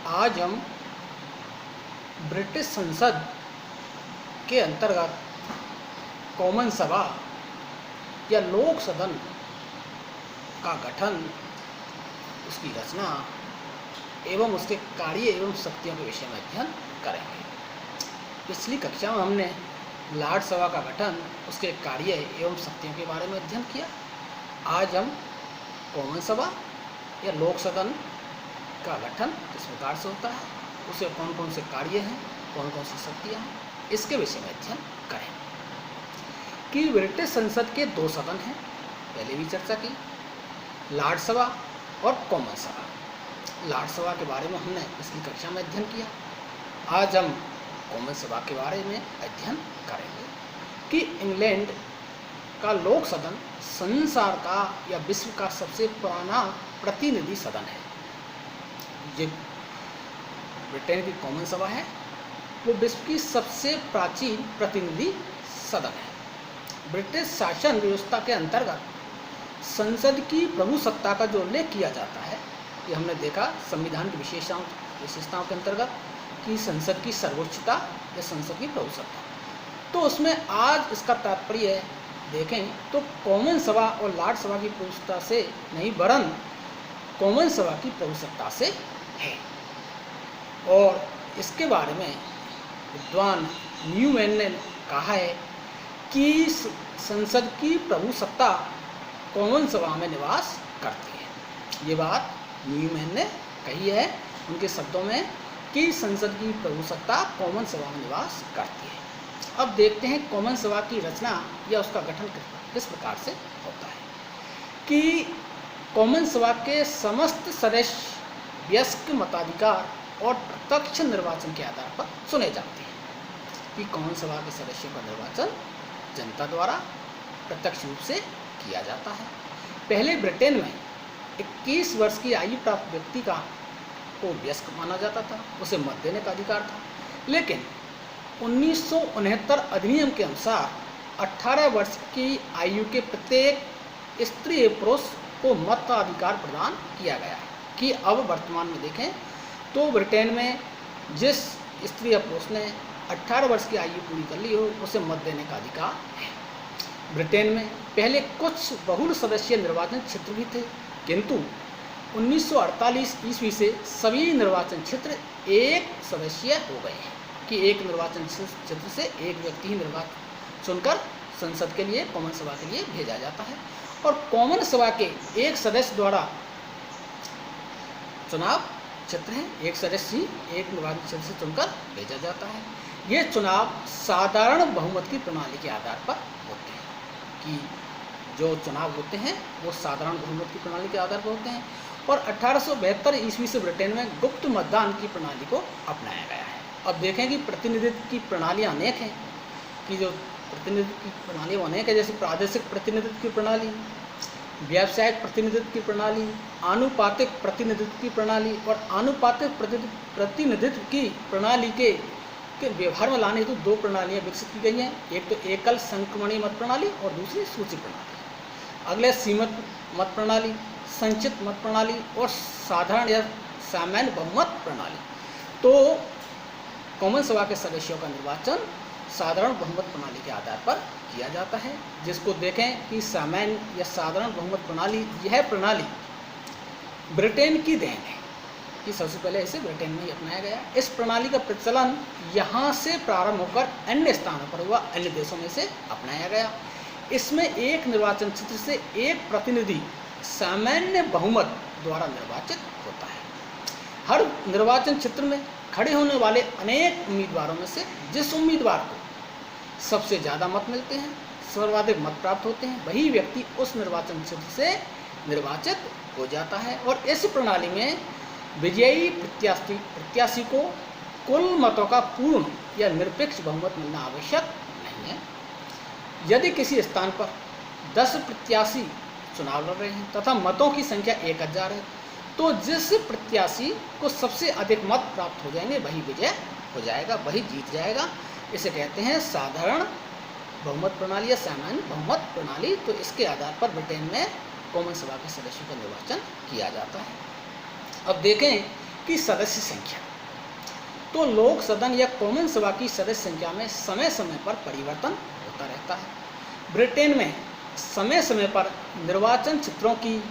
आज हम ब्रिटिश संसद के अंतर्गत कॉमन सभा या लोक सदन का गठन, उसकी रचना एवं उसके कार्य एवं शक्तियों के विषय में अध्ययन करेंगे। पिछली कक्षा में हमने लॉर्ड सभा का गठन, उसके कार्य एवं शक्तियों के बारे में अध्ययन किया। आज हम कॉमन सभा या लोक सदन का गठन किस प्रकार से होता है, उसे कौन कौन से कार्य हैं, कौन कौन सी शक्तियाँ हैं, इसके विषय में अध्ययन करें। कि ब्रिटिश संसद के दो सदन हैं, पहले भी चर्चा की, लॉर्ड सभा और कॉमन सभा। लॉर्ड सभा के बारे में हमने पिछली कक्षा में अध्ययन किया। आज हम कॉमन सभा के बारे में अध्ययन करेंगे कि इंग्लैंड का लोक सदन संसार का या विश्व का सबसे पुराना प्रतिनिधि सदन है। जो ब्रिटेन की कॉमन सभा है वो विश्व की सबसे प्राचीन प्रतिनिधि सदन है। ब्रिटिश शासन व्यवस्था के अंतर्गत संसद की प्रभुसत्ता का जो उल्लेख किया जाता है, ये हमने देखा संविधान की विशेषताओं के अंतर्गत कि संसद की सर्वोच्चता या संसद की प्रभुसत्ता। तो उसमें आज इसका तात्पर्य देखें तो कॉमन सभा और लॉर्ड सभा की प्रभुसत्ता से नहीं, वरन कॉमन सभा की प्रभुसत्ता से है। और इसके बारे में विद्वान न्यूमैन ने कहा है कि संसद की प्रभुसत्ता कॉमन सभा में निवास करती है। ये बात न्यूमैन ने कही है उनके शब्दों में कि संसद की प्रभुसत्ता कॉमन सभा में निवास करती है। अब देखते हैं कॉमन सभा की रचना या उसका गठन किस प्रकार से होता है। कि कॉमन सभा के समस्त सदस्य वयस्क मताधिकार और प्रत्यक्ष निर्वाचन के आधार पर चुने जाते हैं। कि कॉमन सभा के सदस्यों का निर्वाचन जनता द्वारा प्रत्यक्ष रूप से किया जाता है। पहले ब्रिटेन में 21 वर्ष की आयु प्राप्त व्यक्ति को वयस्क माना जाता था, उसे मत देने का अधिकार था। लेकिन 1969 अधिनियम के अनुसार 18 वर्ष की आयु के प्रत्येक स्त्री एवं पुरुष को मत का अधिकार प्रदान किया गया है। कि अब वर्तमान में देखें तो ब्रिटेन में जिस स्त्री या पुरुष ने 18 वर्ष की आयु पूरी कर ली हो, उसे मत देने का अधिकार है। ब्रिटेन में पहले कुछ बहुल सदस्यीय निर्वाचन क्षेत्र भी थे, किंतु 1948 ईस्वी से सभी निर्वाचन क्षेत्र एक सदस्यीय हो गए हैं। कि एक निर्वाचन क्षेत्र से एक व्यक्ति ही निर्वाचन चुनकर संसद के लिए, कॉमन सभा के लिए भेजा जाता है। और कॉमन सभा के एक सदस्य द्वारा चुनाव क्षेत्र है, एक सदस्य ही एक निर्वाचन क्षेत्र से चुनकर भेजा जाता है। ये चुनाव साधारण बहुमत की प्रणाली के आधार पर होते हैं। कि जो चुनाव होते हैं वो साधारण बहुमत की प्रणाली के आधार पर होते हैं। और 1872 ईस्वी से ब्रिटेन में गुप्त मतदान की प्रणाली को अपनाया गया है। अब देखें कि प्रतिनिधित्व की प्रणालियाँ अनेक हैं। कि जो प्रतिनिधित्व की प्रणाली वो अनेक है, जैसे प्रादेशिक प्रतिनिधित्व की प्रणाली, व्यावसायिक प्रतिनिधित्व की प्रणाली, आनुपातिक प्रतिनिधित्व की प्रणाली। और आनुपातिक प्रतिनिधित्व की प्रणाली के व्यवहार में लाने हेतु दो प्रणालियाँ विकसित की गई हैं। एक तो एकल संक्रमणीय मत प्रणाली और दूसरी सूची प्रणाली। अगले सीमित मत प्रणाली, संचित मत प्रणाली और साधारण या सामान्य बहुमत प्रणाली। तो कॉमन सभा के सदस्यों का निर्वाचन साधारण बहुमत प्रणाली के आधार पर किया जाता है। जिसको देखें कि सामान्य या साधारण बहुमत प्रणाली, यह प्रणाली ब्रिटेन की देन है। कि सबसे पहले इसे ब्रिटेन में ही अपनाया गया। इस प्रणाली का प्रचलन यहाँ से प्रारंभ होकर अन्य स्थानों पर हुआ, अन्य देशों में से अपनाया गया। इसमें एक निर्वाचन क्षेत्र से एक प्रतिनिधि सामान्य बहुमत द्वारा निर्वाचित होता है। हर निर्वाचन क्षेत्र में खड़े होने वाले अनेक उम्मीदवारों में से जिस उम्मीदवार को सबसे ज़्यादा मत मिलते हैं, सर्वाधिक मत प्राप्त होते हैं, वही व्यक्ति उस निर्वाचन क्षेत्र से निर्वाचित हो जाता है। और इस प्रणाली में विजयी प्रत्याशी को कुल मतों का पूर्ण या निरपेक्ष बहुमत मिलना आवश्यक नहीं है। यदि किसी स्थान पर 10 प्रत्याशी चुनाव लड़ रहे हैं तथा मतों की संख्या 1000 है, तो जिस प्रत्याशी को सबसे अधिक मत प्राप्त हो जाएंगे वही विजय हो जाएगा, वही जीत जाएगा। इसे कहते हैं साधारण बहुमत प्रणाली या सामान्य बहुमत प्रणाली। तो इसके आधार पर ब्रिटेन में कॉमन सभा के सदस्यों का निर्वाचन किया जाता है। अब देखें की सदस्य संख्या। तो लोक सदन या कॉमन सभा की सदस्य संख्या में समय समय पर परिवर्तन होता रहता है। ब्रिटेन में समय समय पर निर्वाचन क्षेत्रों की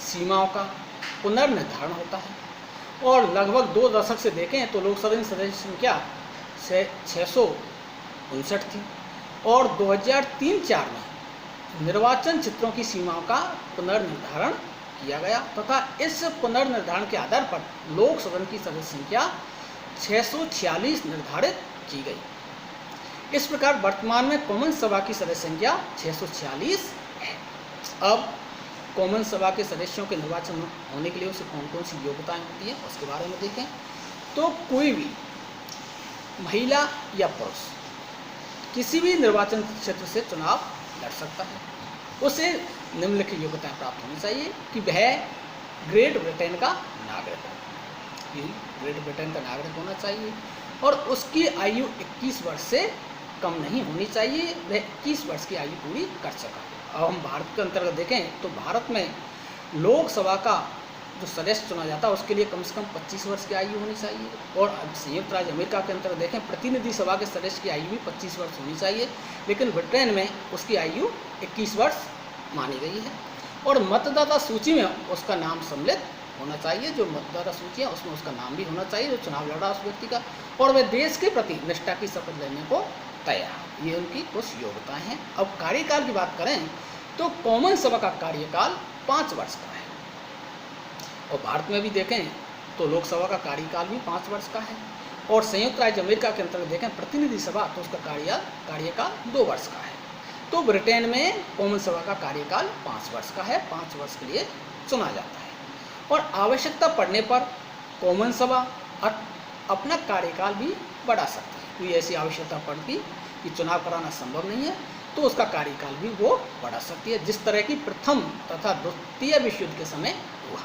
सीमाओं का पुनर्निर्धारण होता है और लगभग 2 दशक से देखें तो लोकसभा की सदस्य संख्या 659 थी और 2003-4 में निर्वाचन क्षेत्रों की सीमाओं का पुनर्निर्धारण किया गया तथा इस पुनर्निर्धारण के आधार पर लोक सदन की सदस्य संख्या 646 निर्धारित की गई। इस प्रकार वर्तमान में कॉमन सभा की सदस्य संख्या 646 है। अब कॉमन सभा के सदस्यों के निर्वाचन होने के लिए उसे कौन कौन सी योग्यताएं होती हैं उसके बारे में देखें तो कोई भी महिला या पुरुष किसी भी निर्वाचन क्षेत्र से चुनाव लड़ सकता है। उसे निम्नलिखित योग्यताएं प्राप्त होनी चाहिए कि वह ग्रेट ब्रिटेन का नागरिक हो, ग्रेट ब्रिटेन का नागरिक होना चाहिए और उसकी आयु 21 वर्ष से कम नहीं होनी चाहिए, वह 21 वर्ष की आयु पूरी कर सका। अब हम भारत के अंतर्गत देखें तो भारत में लोकसभा का जो सदस्य चुना जाता है उसके लिए कम से कम 25 वर्ष की आयु होनी चाहिए और संयुक्त राज्य अमेरिका के अंतर्गत देखें प्रतिनिधि सभा के सदस्य की आयु भी 25 वर्ष होनी चाहिए, लेकिन ब्रिटेन में उसकी आयु 21 वर्ष मानी गई है और मतदाता सूची में उसका नाम सम्मिलित होना चाहिए। जो मतदाता सूची है उसमें उसका नाम भी होना चाहिए जो चुनाव लड़ा उस व्यक्ति का और वह देश के प्रति निष्ठा की शपथ लेने को तैयार। ये उनकी कुछ योग्यताएं हैं। अब कार्यकाल की बात करें तो कॉमन सभा का कार्यकाल 5 वर्ष का है और भारत में भी देखें तो लोकसभा का कार्यकाल भी 5 वर्ष का है और संयुक्त राज्य अमेरिका के अंतर्गत देखें प्रतिनिधि सभा तो उसका कार्यकाल 2 वर्ष का है। तो ब्रिटेन में कॉमन सभा का कार्यकाल 5 वर्ष का है, 5 वर्ष के लिए चुना जाता है और आवश्यकता पड़ने पर कॉमन सभा अपना कार्यकाल भी बढ़ा सकती है। कोई ऐसी आवश्यकता पड़ती कि चुनाव कराना संभव नहीं है तो उसका कार्यकाल भी वो बढ़ा सकती है, जिस तरह की प्रथम तथा द्वितीय विश्व युद्ध के समय हुआ।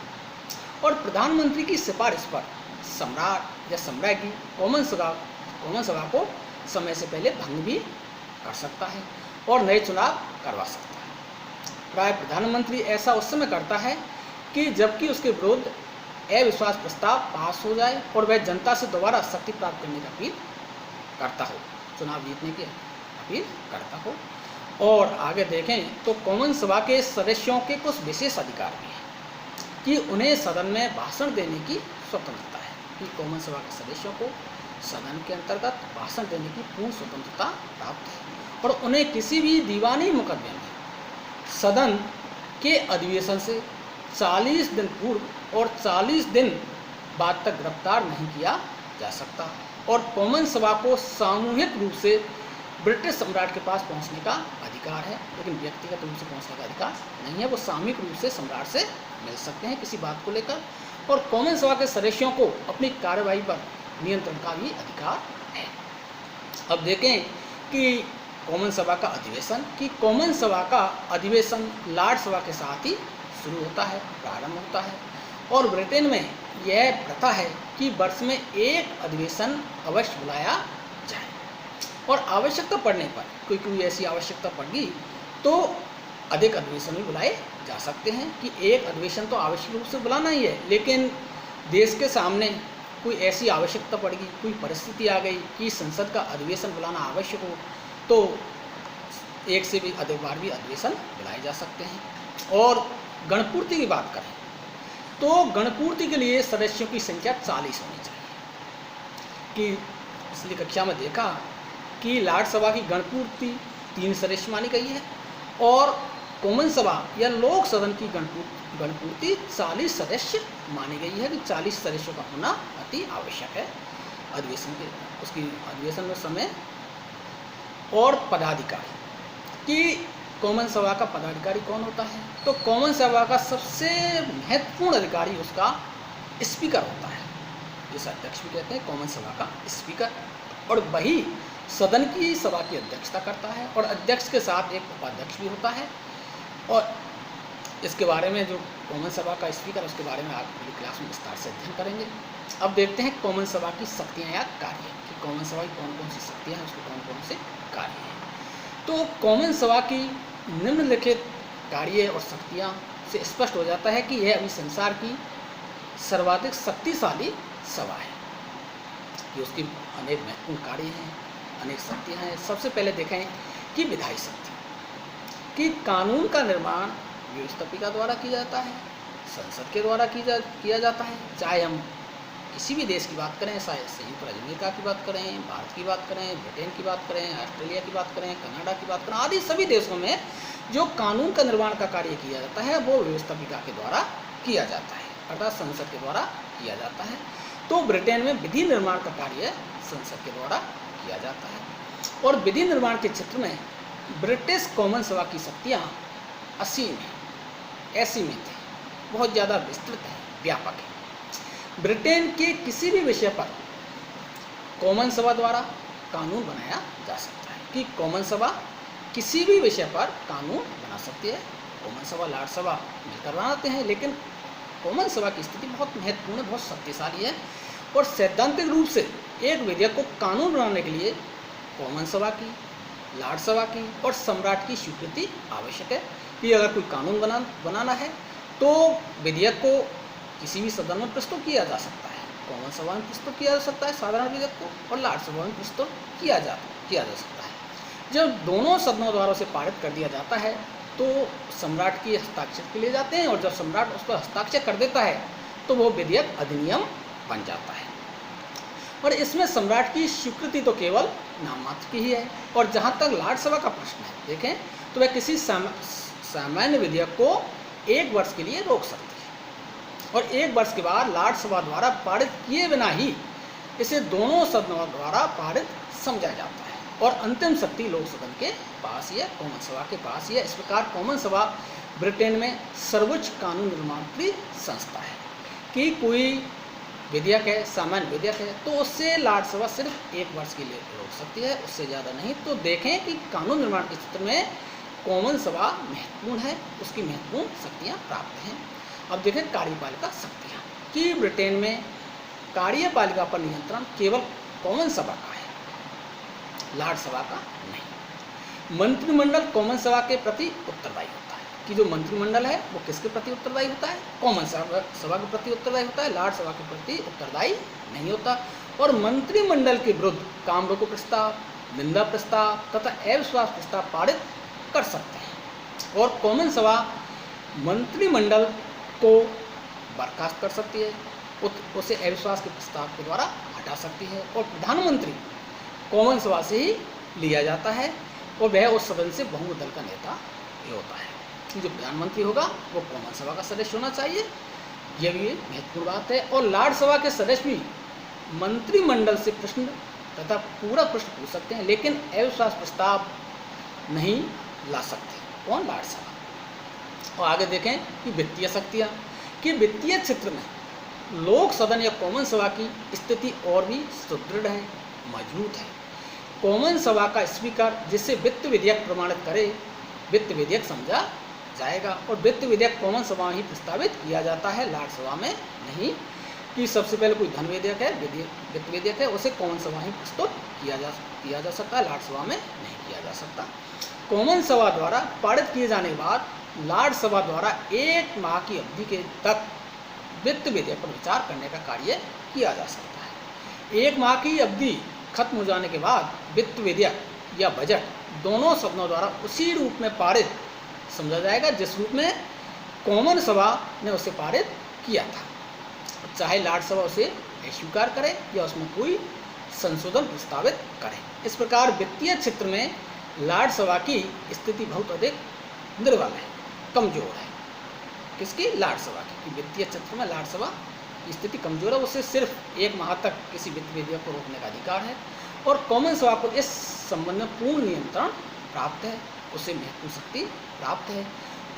और प्रधानमंत्री की सिफारिश पर सम्राट या सम्राज्ञी कॉमन सभा को समय से पहले भंग भी कर सकता है और नए चुनाव करवा सकता है। प्राय प्रधानमंत्री ऐसा उस समय करता है कि जबकि उसके विरुद्ध अविश्वास प्रस्ताव पास हो जाए और वह जनता से दोबारा शक्ति प्राप्त करने की अपील करता हो, चुनाव जीतने की अपील करता हो। और आगे देखें तो कॉमन सभा के सदस्यों के कुछ विशेष अधिकार भी हैं कि उन्हें सदन में भाषण देने की स्वतंत्रता है कि कॉमन सभा के सदस्यों को सदन के अंतर्गत भाषण देने की पूर्ण स्वतंत्रता प्राप्त है और उन्हें किसी भी दीवानी मुकदमे में सदन के अधिवेशन से 40 दिन पूर्व और 40 दिन बाद तक गिरफ्तार नहीं किया जा सकता और कॉमन सभा को सामूहिक रूप से ब्रिटिश सम्राट के पास पहुंचने का अधिकार है, लेकिन व्यक्तिगत रूप से पहुंचने का अधिकार नहीं है। वो सामूहिक रूप से सम्राट से मिल सकते हैं किसी बात को लेकर और कॉमन सभा के सदस्यों को अपनी कार्यवाही पर नियंत्रण का भी अधिकार है। अब देखें कि कॉमन सभा का अधिवेशन लॉर्ड सभा के साथ ही शुरू होता है, प्रारंभ होता है और ब्रिटेन में यह प्रथा है कि वर्ष में एक अधिवेशन अवश्य बुलाया जाए और आवश्यकता पड़ने पर कोई ऐसी आवश्यकता पड़ गई तो अधिक अधिवेशन भी बुलाए जा सकते हैं कि एक अधिवेशन तो आवश्यक रूप से बुलाना ही है, लेकिन देश के सामने कोई ऐसी आवश्यकता पड़ गई, कोई परिस्थिति आ गई कि संसद का अधिवेशन बुलाना आवश्यक हो तो एक से भी अधिक बार भी अधिवेशन बुलाए जा सकते हैं। और गणपूर्ति की बात करें तो गणपूर्ति के लिए सदस्यों की संख्या 40 होनी चाहिए कि पिछली कक्षा में देखा कि लॉर्ड सभा की गणपूर्ति 3 सदस्य मानी गई है और कॉमन सभा या लोक सदन की गणपूर्ति 40 सदस्य मानी गई है कि 40 सदस्यों का होना अति आवश्यक है अधिवेशन में समय। और पदाधिकारी कि कॉमन सभा का पदाधिकारी कौन होता है तो कॉमन सभा का सबसे महत्वपूर्ण अधिकारी उसका स्पीकर होता है, जिसे अध्यक्ष भी कहते हैं, कॉमन सभा का स्पीकर, और वही सदन की सभा की अध्यक्षता करता है और अध्यक्ष के साथ एक उपाध्यक्ष भी होता है। और इसके बारे में जो कॉमन सभा का स्पीकर उसके बारे में आप अगली क्लास में विस्तार से अध्ययन करेंगे। अब देखते हैं कॉमन सभा की शक्तियाँ या कार्य कि कॉमन सभा की कौन कौन सी शक्तियाँ हैं, उसके कौन कौन से कार्य हैं। तो कॉमन सभा की निम्नलिखित कार्य और शक्तियाँ से स्पष्ट हो जाता है कि यह अभी संसार की सर्वाधिक शक्तिशाली सभा है कि उसकी अनेक महत्वपूर्ण कार्य हैं, अनेक शक्तियाँ हैं। सबसे पहले देखें कि विधायी शक्ति, कि कानून का निर्माण व्यवस्थापिका द्वारा किया जाता है, संसद के द्वारा किया जाता है। चाहे हम किसी भी देश की बात करें, चाहे संयुक्त राज्य अमेरिका की बात करें, भारत की बात करें, ब्रिटेन की बात करें, ऑस्ट्रेलिया की बात करें, कनाडा की बात करें, आदि सभी देशों में जो कानून का निर्माण का कार्य किया जाता है वो व्यवस्थापिका के द्वारा किया जाता है, अर्थात संसद के द्वारा किया जाता है। तो ब्रिटेन में विधि निर्माण का कार्य संसद के द्वारा किया जाता है। और विधि निर्माण के क्षेत्र में ब्रिटिश कॉमन सभा की शक्तियाँ असीम है, असीमित है, बहुत ज़्यादा विस्तृत है, व्यापक है। ब्रिटेन के किसी भी विषय पर कॉमन सभा द्वारा कानून बनाया जा सकता है, कि कॉमन सभा किसी भी विषय पर कानून बना सकती है। कॉमन सभा, लॉर्ड सभा मिलकर बनाते हैं, लेकिन कॉमन सभा की स्थिति बहुत महत्वपूर्ण है, बहुत शक्तिशाली है। और सैद्धांतिक रूप से एक विधेयक को कानून बनाने के लिए कॉमन सभा की, लॉर्ड सभा की और सम्राट की स्वीकृति आवश्यक है। कि अगर कोई कानून बनाना है तो विधेयक को किसी भी सदन में प्रस्तुत किया जा सकता है, कॉमन सभा में प्रस्तुत किया जा सकता है साधारण विधेयक को, और लॉर्ड सभा में प्रस्तुत किया जा सकता है। जब दोनों सदनों द्वारा उसे पारित कर दिया जाता है तो सम्राट की हस्ताक्षर के लिए जाते हैं, और जब सम्राट उस पर हस्ताक्षर कर देता है तो वो विधेयक अधिनियम बन जाता है। और इसमें सम्राट की स्वीकृति तो केवल नाम मात्र की ही है। और जहाँ तक लॉर्ड सभा का प्रश्न है, देखें तो वह किसी सामान्य विधेयक को 1 वर्ष के लिए रोक सकती है, और 1 वर्ष के बाद लॉर्ड सभा द्वारा पारित किए बिना ही इसे दोनों सदनों द्वारा पारित समझा जाता है, और अंतिम शक्ति लोक सदन के पास ही है, कॉमन सभा के पास ही है। इस प्रकार कॉमन सभा ब्रिटेन में सर्वोच्च कानून निर्माण की संस्था है। कि कोई विधेयक है, सामान्य विधेयक है, तो उससे लॉर्ड सभा सिर्फ 1 वर्ष के लिए रोक सकती है, उससे ज़्यादा नहीं। तो देखें कि कानून निर्माण के क्षेत्र में कॉमन सभा महत्वपूर्ण है, उसकी महत्वपूर्ण शक्तियाँ प्राप्त हैं। अब देखें कार्यपालिका शक्तियाँ, कि ब्रिटेन में कार्यपालिका पर नियंत्रण केवल कॉमन सभा का है, लॉर्ड सभा का नहीं। मंत्रिमंडल कॉमन सभा के प्रति उत्तरदायी होता है, कि जो मंत्रिमंडल है वो किसके प्रति उत्तरदायी होता है, कॉमन सभा के प्रति उत्तरदायी होता है, लॉर्ड सभा के प्रति उत्तरदायी नहीं होता। और मंत्रिमंडल के विरुद्ध काम रोको प्रस्ताव, निंदा प्रस्ताव तथा अविश्वास प्रस्ताव पारित कर सकते हैं। और कॉमन सभा मंत्रिमंडल को बर्खास्त कर सकती है, उसे अविश्वास के प्रस्ताव के द्वारा हटा सकती है। और प्रधानमंत्री कॉमन सभा से ही लिया जाता है, और वह उस सदन से बहुमत दल का नेता भी होता है। जो प्रधानमंत्री होगा वो कॉमन सभा का सदस्य होना चाहिए, यह भी महत्वपूर्ण बात है। और लॉर्ड सभा के सदस्य भी मंत्रिमंडल से प्रश्न तथा पूरा प्रश्न पूछ सकते हैं, लेकिन अविश्वास प्रस्ताव नहीं ला सकते, कौन, लॉर्ड सभा। और आगे देखें कि वित्तीय शक्तियाँ, कि वित्तीय क्षेत्र में लोक सदन या कॉमन सभा की स्थिति और भी सुदृढ़ है, मजबूत है। कॉमन सभा का स्पीकर जिससे वित्त विधेयक प्रमाणित करे, वित्त विधेयक समझा जाएगा। और वित्त विधेयक कॉमन सभा में ही प्रस्तावित किया जाता है, लॉर्ड सभा में नहीं। कि सबसे पहले कोई धन विधेयक है, वित्त विधेयक है, उसे कॉमन सभा ही प्रस्तुत किया जा सकता है, लॉर्ड सभा में नहीं किया जा सकता। कॉमन सभा द्वारा पारित किए जाने के बाद लॉर्ड सभा द्वारा 1 माह की अवधि के तक वित्त विधेयक पर विचार करने का कार्य किया जा सकता है। 1 माह की अवधि खत्म हो जाने के बाद वित्त विधेयक या बजट दोनों सदनों द्वारा उसी रूप में पारित समझा जाएगा जिस रूप में कॉमन सभा ने उसे पारित किया था, चाहे लॉर्ड सभा उसे अस्वीकार करे या उसमें कोई संशोधन प्रस्तावित करे। इस प्रकार वित्तीय क्षेत्र में लॉर्ड सभा की स्थिति बहुत अधिक दुर्बल है, कमजोर है। किसकी, लॉर्ड सभा की। कि वित्तीय क्षेत्र में लॉर्ड सभा की स्थिति कमजोर है, उसे सिर्फ 1 माह तक किसी वित्त विधेयक को रोकने का अधिकार है, और कॉमन सभा को इस संबंध में पूर्ण नियंत्रण प्राप्त है, उसे महत्वपूर्ण शक्ति प्राप्त है।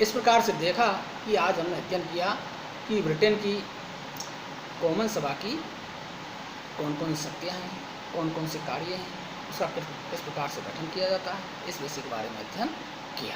इस प्रकार से देखा कि आज हमने अध्ययन किया कि ब्रिटेन की कॉमन सभा की कौन कौन शक्तियाँ हैं, कौन कौन से कार्य हैं, उसका किस प्रकार से गठन किया जाता है, इस विषय के बारे में अध्ययन किया।